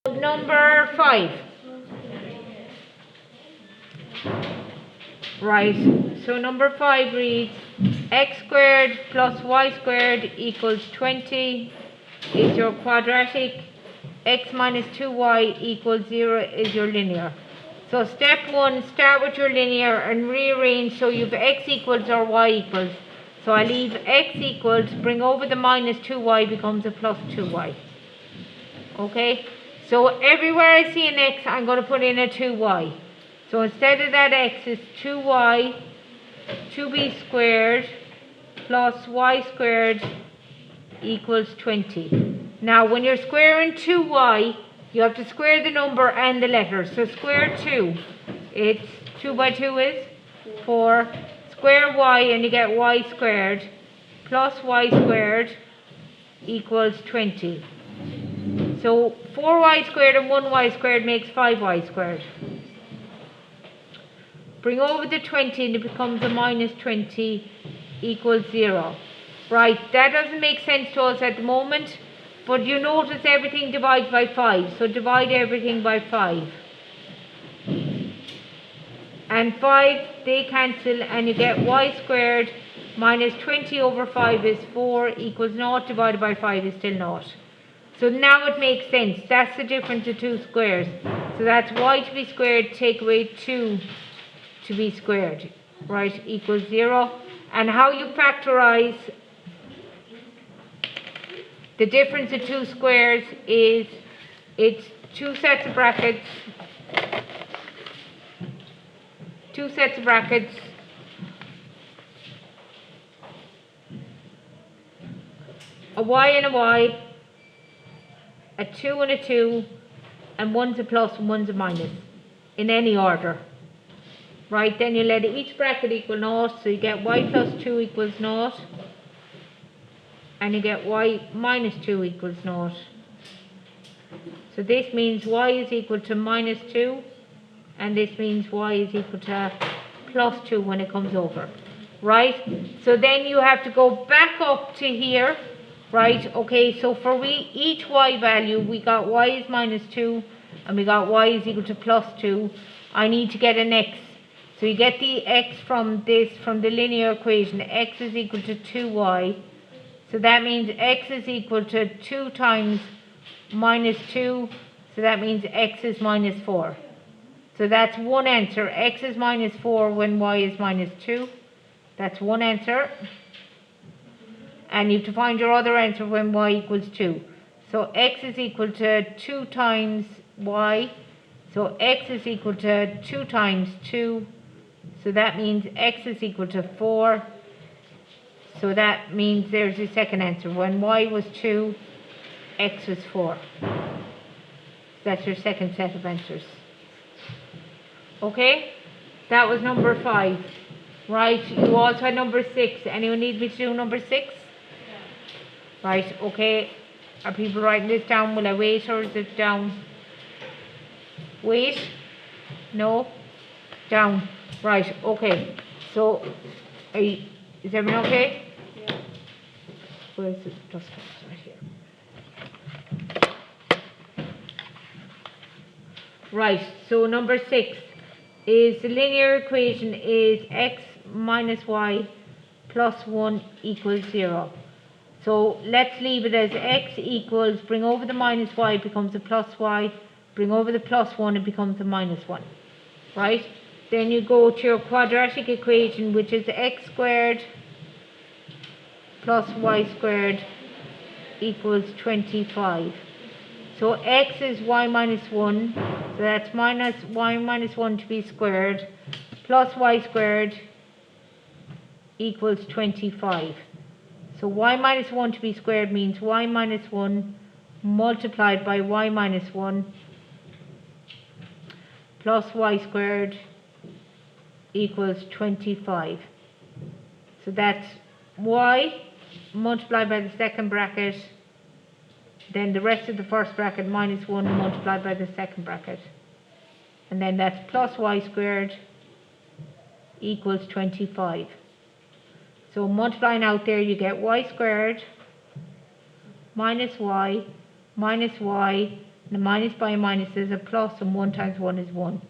Number 5. Right, so number 5 reads x squared plus y squared equals 20 is your quadratic, x minus 2y equals 0 is your linear. So step 1, start with your linear and rearrange so you have x equals or y equals. So I leave x equals, bring over the minus 2y becomes a plus 2y. Okay, so everywhere I see an x, I'm going to put in a 2y. So instead of that x, it's 2y, 2b squared plus y squared equals 20. Now, when you're squaring 2y, you have to square the number and the letter. So square 2, it's 2 by 2 is 4. Square y and you get y squared plus y squared equals 20. So 4y squared and 1y squared makes 5y squared. Bring over the 20 and it becomes a minus 20 equals 0. Right, that doesn't make sense to us at the moment, but you notice everything divides by 5. So divide everything by 5. And 5, they cancel and you get y squared minus 20 over 5 is 4 equals 0 divided by 5 is still 0. So now it makes sense. That's the difference of two squares. So that's y to be squared, take away 2 to be squared, right, equals 0. And how you factorize the difference of two squares is it's two sets of brackets, a y and a y, a 2 and a 2, and one's a plus and one's a minus, in any order. Right, then you let each bracket equal 0, so you get y plus 2 equals 0, and you get y minus 2 equals 0. So this means y is equal to minus 2, and this means y is equal to plus 2 when it comes over. Right, so then you have to go back up to here. Right, okay, so for each y value, we got y is minus 2, and we got y is equal to plus 2. I need to get an x. So you get the x from the linear equation. X is equal to 2y. So that means x is equal to 2 times minus 2. So that means x is minus 4. So that's one answer. X is minus 4 when y is minus 2. That's one answer. And you have to find your other answer when y equals 2. So x is equal to 2 times y. So x is equal to 2 times 2. So that means x is equal to 4. So that means there's the second answer. When y was 2, x was 4. That's your second set of answers. Okay? That was number 5. Right, you also had number 6. Anyone need me to do number 6? Yeah. Right, okay. Are people writing this down? Will I wait or is it down? Wait? No? Down. Right, okay. So, is everyone okay? Yeah. Where's the dust box? Right here. Right, so number 6 is the linear equation is x minus y plus 1 equals 0. So let's leave it as x equals, bring over the minus y, it becomes a plus y, bring over the plus 1, it becomes a minus 1. Right? Then you go to your quadratic equation, which is x squared plus y squared equals 25. So x is y minus 1, so that's minus y minus 1 to be squared, plus y squared equals 25. So y minus 1 to be squared means y minus 1 multiplied by y minus 1 plus y squared equals 25. So that's y multiplied by the second bracket, then the rest of the first bracket minus 1 multiplied by the second bracket. And then that's plus y squared equals 25. So multiplying out there you get y squared minus y and a minus by a minus is a plus, and 1 times 1 is 1.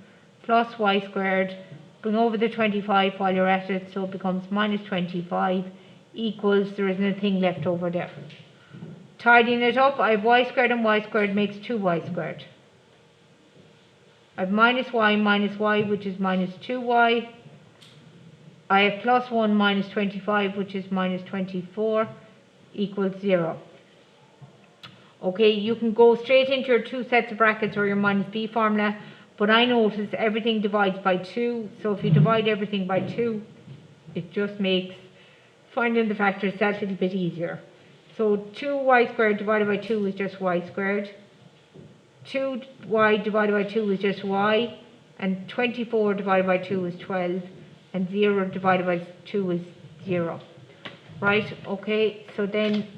Plus y squared, bring over the 25 while you're at it, so it becomes minus 25 equals, there isn't a thing left over there. Tidying it up, I have y squared and y squared makes 2y squared. I have minus y, which is minus 2y. I have plus 1 minus 25, which is minus 24, equals 0. Okay, you can go straight into your 2 sets of brackets or your minus b formula, but I notice everything divides by 2, so if you divide everything by 2, it just makes finding the factors that little bit easier. So 2y squared divided by 2 is just y squared. 2y divided by 2 is just y, and 24 divided by 2 is 12, and 0 divided by 2 is 0. Right, okay, so then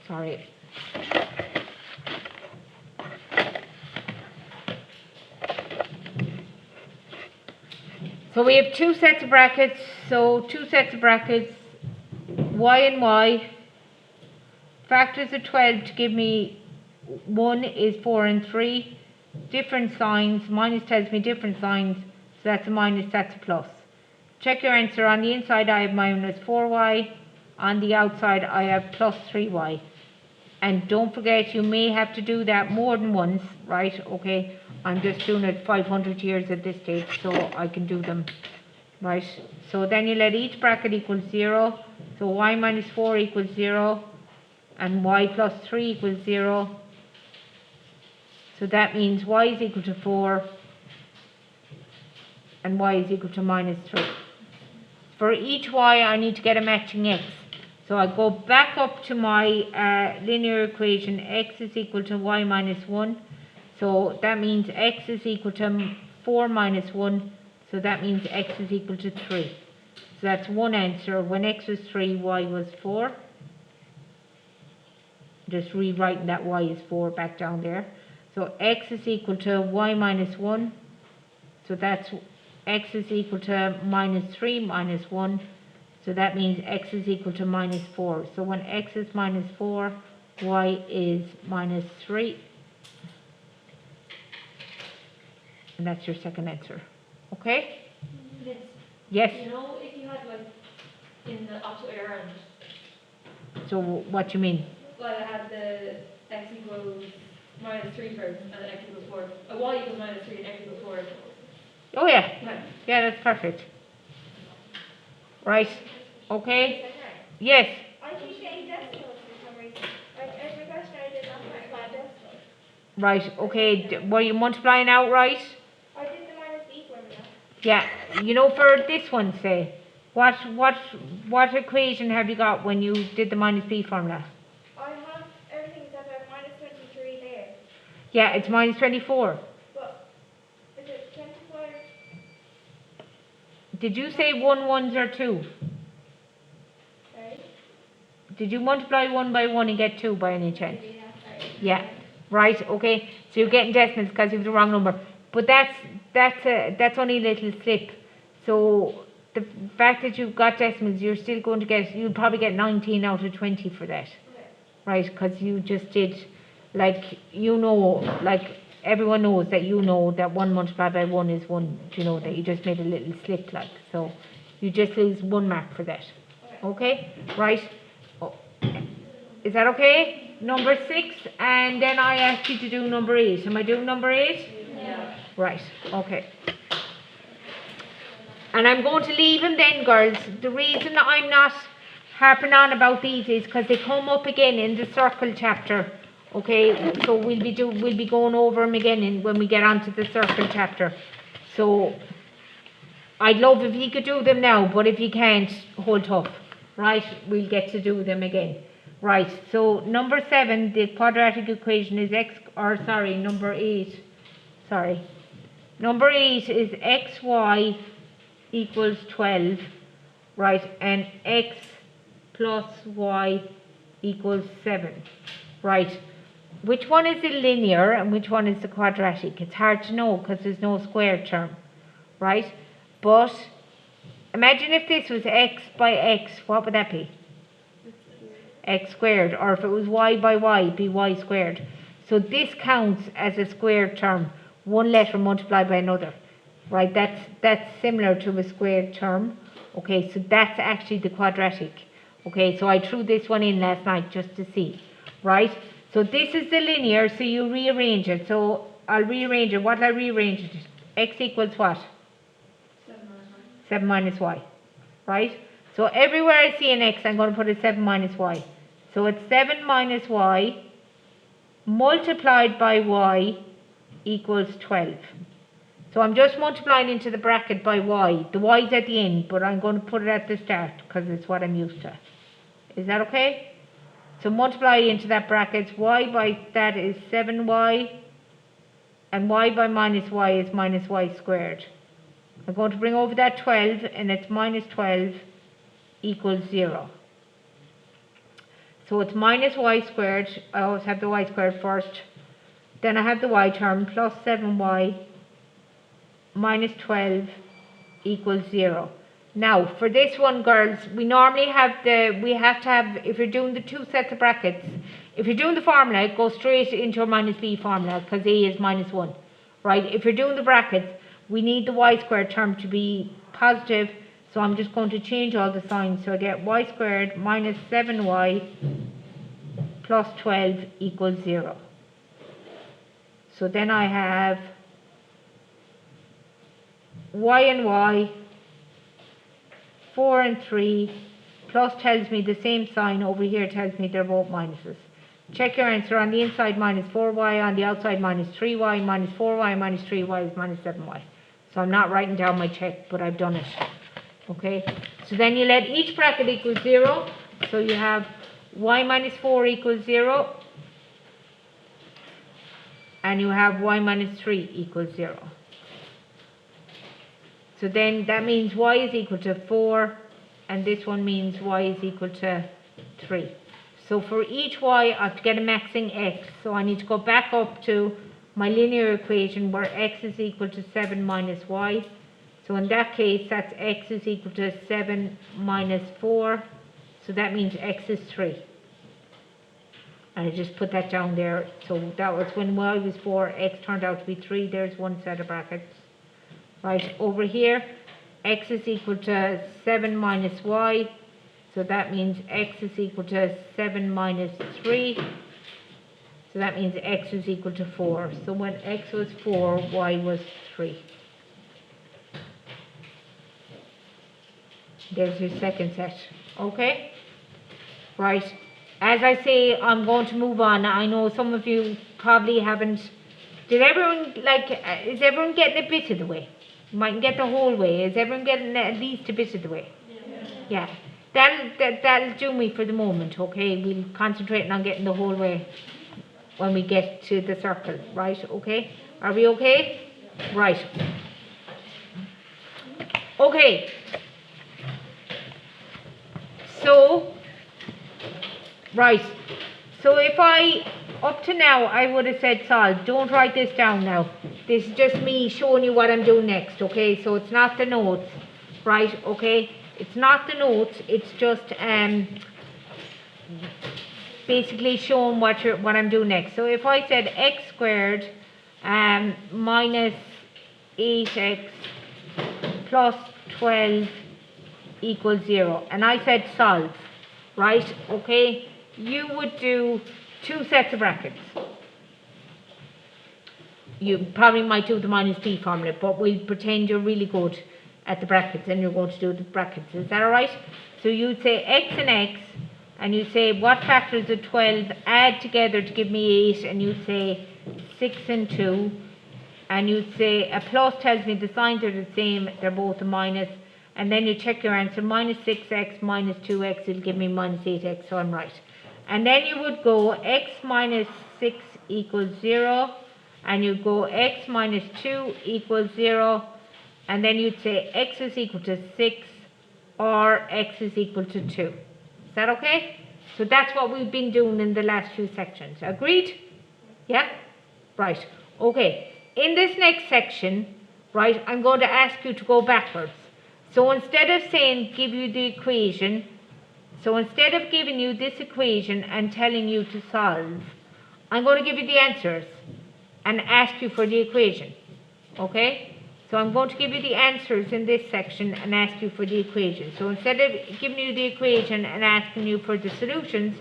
sorry. So we have 2 sets of brackets, so 2 sets of brackets, y and y, factors of 12 to give me 1 is 4 and 3, different signs, minus tells me different signs, so that's a minus, that's a plus. Check your answer, on the inside I have minus 4y, on the outside I have plus 3y. And don't forget, you may have to do that more than once, right? Okay, I'm just doing it 500 years at this stage, so I can do them, right? So then you let each bracket equal 0, so y minus 4 equals 0, and y plus 3 equals 0. So that means y is equal to 4, and y is equal to minus 3. For each y, I need to get a matching x. So I go back up to my linear equation, x is equal to y minus 1. So that means x is equal to 4 minus 1. So that means x is equal to 3. So that's one answer. When x was 3, y was 4. Just rewriting that y is 4 back down there. So x is equal to y minus 1. So that's x is equal to minus 3 minus 1. So that means x is equal to minus 4. So when x is minus 4, y is minus 3. And that's your second answer. Okay? Liz, Yes? you know, if you had like in the opposite way around, So what you mean? well, I had the x equals minus 3 first, and then x equals 4. Y equals minus 3 and x equals 4. Oh yeah. Okay. Yeah, that's perfect. Right. Okay? Yes. I keep getting decimals for some reason. Like every question I did last night had decimals. Right. Okay. Were you multiplying outright? I did the minus b formula. Yeah. You know, for this one, say, what equation have you got when you did the minus b formula? I have everything except I have minus 23 there. Yeah, it's minus 24. But is it 24? Did you say 1 ones or 2? Sorry? Did you multiply 1 by 1 and get 2 by any chance? Yeah, sorry. Yeah. Right. Okay. So you're getting decimals because you have the wrong number. But that's only a little slip. So the fact that you've got decimals, you're still going to get, you'll probably get 19 out of 20 for that. Okay. Right, because you just did, like, you know, like, everyone knows that you know that 1 multiplied by 1 is 1, you know, that you just made a little slip, like, so you just lose 1 mark for that. Okay, right? Oh. Is that okay? Number 6, and then I asked you to do number 8. Am I doing number 8? Yeah. Right, okay. And I'm going to leave them then, girls. The reason I'm not harping on about these is because they come up again in the circle chapter. Okay, so we'll be going over them again when we get onto the circle chapter. So I'd love if you could do them now, but if you can't, hold tough. Right, we'll get to do them again. Right, so number 7, the quadratic equation is number 8. Sorry. Number 8 is xy equals 12, right, and x plus y equals 7, right. Which one is the linear and which one is the quadratic? It's hard to know because there's no square term, right, but imagine if this was x by x, what would that be? X squared. Or if it was y by y, it'd be y squared. So this counts as a squared term, one letter multiplied by another, right? That's similar to a squared term. Okay, so that's actually the quadratic. Okay, so I threw this one in last night just to see, right? So this is the linear, so you rearrange it. So I'll rearrange it. What will I rearrange it? X equals what? 7 minus y, right? So everywhere I see an x, I'm going to put a 7 minus y. So it's 7 minus y multiplied by y equals 12. So I'm just multiplying into the bracket by y. The y is at the end, but I'm going to put it at the start because it's what I'm used to. Is that okay? So multiply into that bracket. Y by that is 7y, and y by minus y is minus y squared. I'm going to bring over that 12, and it's minus 12 equals 0. So it's minus y squared. I always have the y squared first. Then I have the y term plus 7y minus 12 equals 0. Now, for this one, girls, we normally have if you're doing the two sets of brackets, if you're doing the formula, go straight into a minus b formula because a is minus 1, right? If you're doing the brackets, we need the y squared term to be positive, so I'm just going to change all the signs. So I get y squared minus 7y plus 12 equals 0. So then I have y and y, 4 and 3, plus tells me the same sign over here tells me they're both minuses. Check your answer. On the inside minus 4y, on the outside minus 3y, minus 4y minus 3y is minus 7y. So I'm not writing down my check, but I've done it. Okay, so then you let each bracket equal 0. So you have y minus 4 equals 0, and you have y minus 3 equals 0. So then that means y is equal to 4, and this one means y is equal to 3. So for each y, I have to get a maxing x. So I need to go back up to my linear equation where x is equal to 7 minus y. So in that case, that's x is equal to 7 minus 4. So that means x is 3. And I just put that down there. So that was when y was 4, x turned out to be 3. There's one set of brackets. Right, over here, x is equal to 7 minus y. So that means x is equal to 7 minus 3. So that means x is equal to 4. So when x was 4, y was 3. There's your second set. Okay? Right. As I say, I'm going to move on. I know some of you probably haven't. Is everyone getting a bit of the way? You mightn't get the whole way. Is everyone getting at least a bit of the way? Yeah. That'll do me for the moment, okay? We'll concentrate on getting the whole way when we get to the circle, right? Okay? Are we okay? Right. Okay. So, right. So if up to now, I would have said solve. Don't write this down now. This is just me showing you what I'm doing next, okay? So it's not the notes, right? Okay? It's not the notes. It's just basically showing what I'm doing next. So if I said x squared minus 8x plus 12 equals 0, and I said solve, right? Okay? You would do two sets of brackets. You probably might do the minus b formula, but we'll pretend you're really good at the brackets and you're going to do the brackets. Is that alright? So you'd say x and x, and you say what factors of 12 add together to give me 8, and you'd say 6 and 2, and you'd say a plus tells me the signs are the same, they're both a minus, and then you check your answer, minus 6x minus 2x will give me minus 8x, so I'm right. And then you would go x minus 6 equals 0, and you go x minus 2 equals 0, and then you'd say x is equal to 6 or x is equal to 2. Is that okay? So that's what we've been doing in the last few sections. Agreed? Yeah? Right. Okay. In this next section, right, I'm going to ask you to go backwards. So instead of saying give you the equation, so instead of giving you this equation and telling you to solve, I'm going to give you the answers and ask you for the equation. Okay? So I'm going to give you the answers in this section and ask you for the equation. So instead of giving you the equation and asking you for the solutions,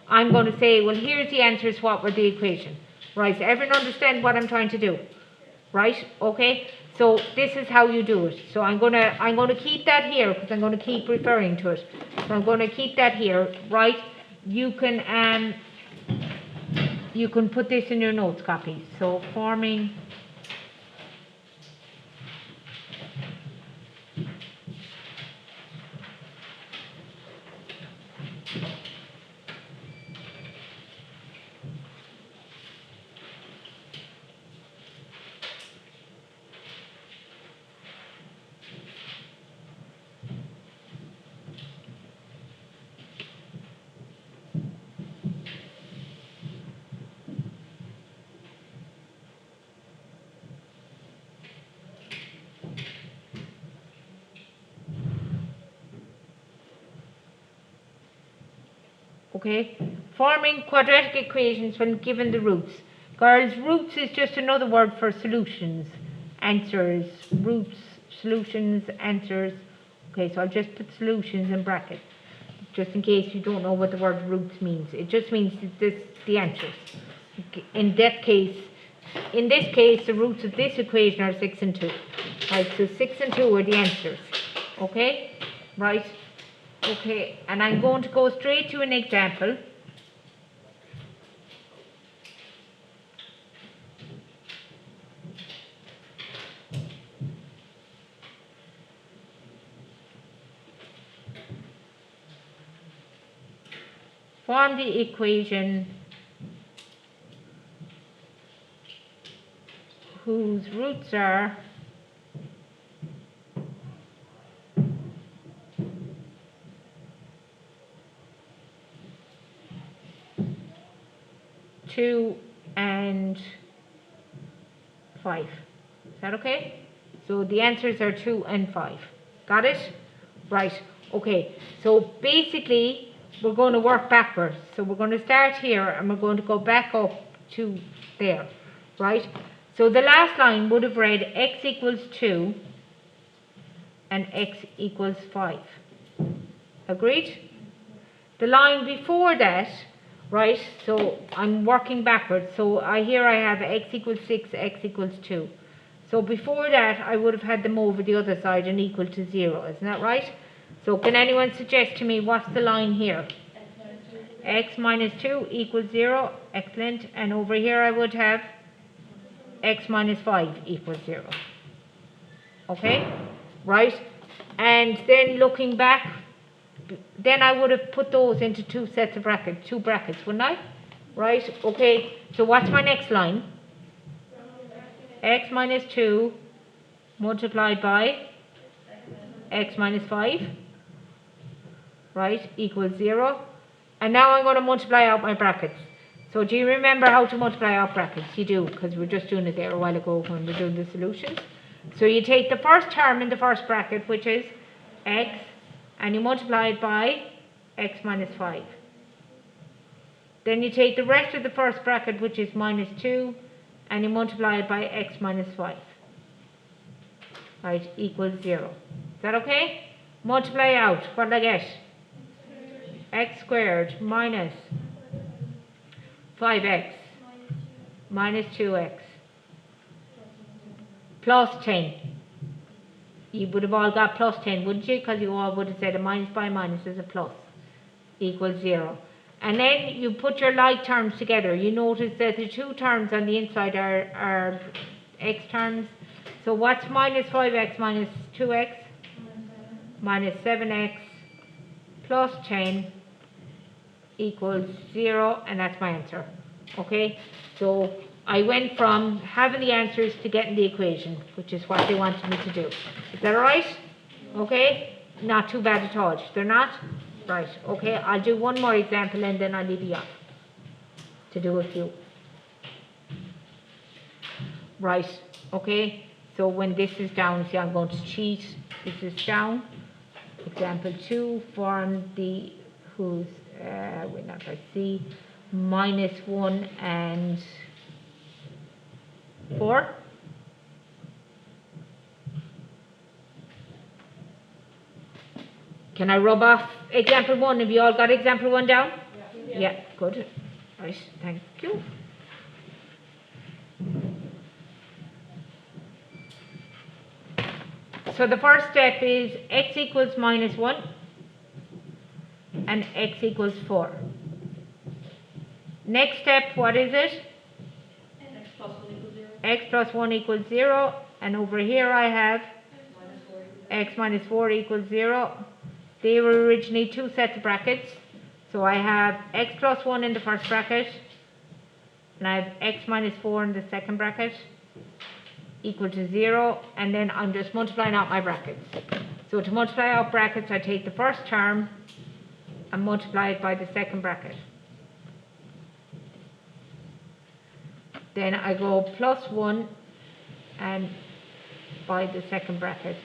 I'm going to say, well, here's the answers, what were the equation? Right, so everyone understand what I'm trying to do? Right, okay? So this is how you do it. So I'm gonna keep that here because I'm gonna keep referring to it. So I'm gonna keep that here, right? You can put this in your notes copy. So forming okay? Forming quadratic equations when given the roots. Girls, roots is just another word for solutions, answers, roots, solutions, answers. Okay, so I'll just put solutions in brackets, just in case you don't know what the word roots means. It just means the answers. In that case, in this case, the roots of this equation are 6 and 2. Right, so 6 and 2 are the answers. Okay, right. Okay, and I'm going to go straight to an example. Form the equation whose roots are 2 and 5. Is that okay? So the answers are 2 and 5. Got it? Right. Okay. So basically, we're going to work backwards. So we're going to start here and we're going to go back up to there. Right? So the last line would have read x equals 2 and x equals 5. Agreed? The line before that, right, so I'm working backwards. So here I have x equals 6, x equals 2. So before that, I would have had them over the other side and equal to 0. Isn't that right? So can anyone suggest to me what's the line here? X minus 2 equals 0. Excellent. And over here I would have x minus 5 equals 0. Okay? Right? And then looking back, then I would have put those into two sets of brackets, two brackets, wouldn't I? Right? Okay, so what's my next line? X minus 2 multiplied by x minus 5, right, equals 0. And now I'm going to multiply out my brackets. So do you remember how to multiply out brackets? You do, because we were just doing it there a while ago when we were doing the solutions. So you take the first term in the first bracket, which is x, and you multiply it by x minus 5. Then you take the rest of the first bracket, which is minus 2, and you multiply it by x minus 5. Right, equals 0. Is that okay? Multiply out. What do I get? X squared minus 5x minus 2x plus 10. You would have all got plus 10, wouldn't you? Because you all would have said a minus by minus is a plus, equals 0. And then you put your like terms together. You notice that the two terms on the inside are x terms. So what's minus 5x minus 2x? Minus 7x plus 10 equals 0, and that's my answer. Okay, so I went from having the answers to getting the equation, which is what they wanted me to do. Is that alright? Okay, not too bad at all. They're not? Right, okay, I'll do one more example and then I'll leave you off to do a few. Right, okay, so when this is down, see, I'm going to cheat is this down. Example 2, form the whose, we're not by C, minus 1 and 4. Can I rub off example 1? Have you all got example 1 down? Yeah, good. Right, thank you. So the first step is x equals minus 1 and x equals 4. Next step, what is it? X plus 1 equals 0. X plus 1 equals 0, and over here I have Minus 4 equals 0. x minus 4 equals 0. They were originally two sets of brackets, so I have x plus 1 in the first bracket, and I have x minus 4 in the second bracket, equal to 0, and then I'm just multiplying out my brackets. So to multiply out brackets, I take the first term and multiply it by the second bracket. Then I go plus 1 and by the second bracket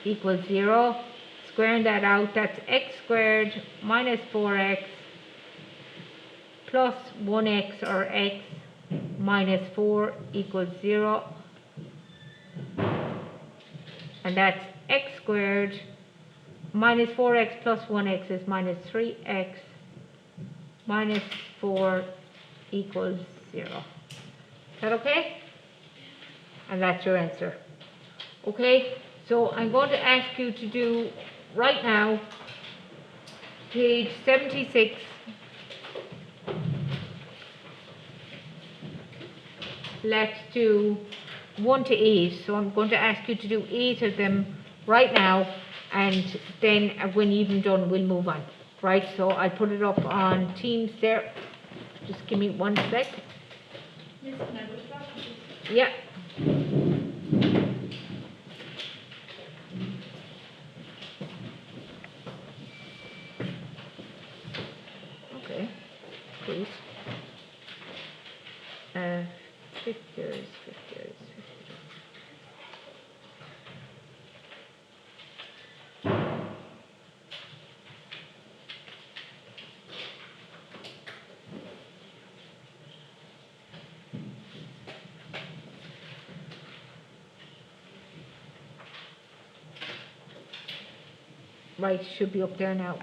equals 0. Squaring that out, that's x squared minus 4x plus 1x or x minus 4 equals 0. And that's x squared minus 4x plus 1x is minus 3x minus 4 equals 0. Is that okay? And that's your answer. Okay, so I'm going to ask you to do right now page 76. Let's do 1 to 8. So I'm going to ask you to do 8 of them right now, and then when you've been done, we'll move on. Right, so I'll put it up on Teams there. Just give me 1 sec. Miss, can I go to class, please? Yeah. Okay, please. Figures. Right, should be up there now.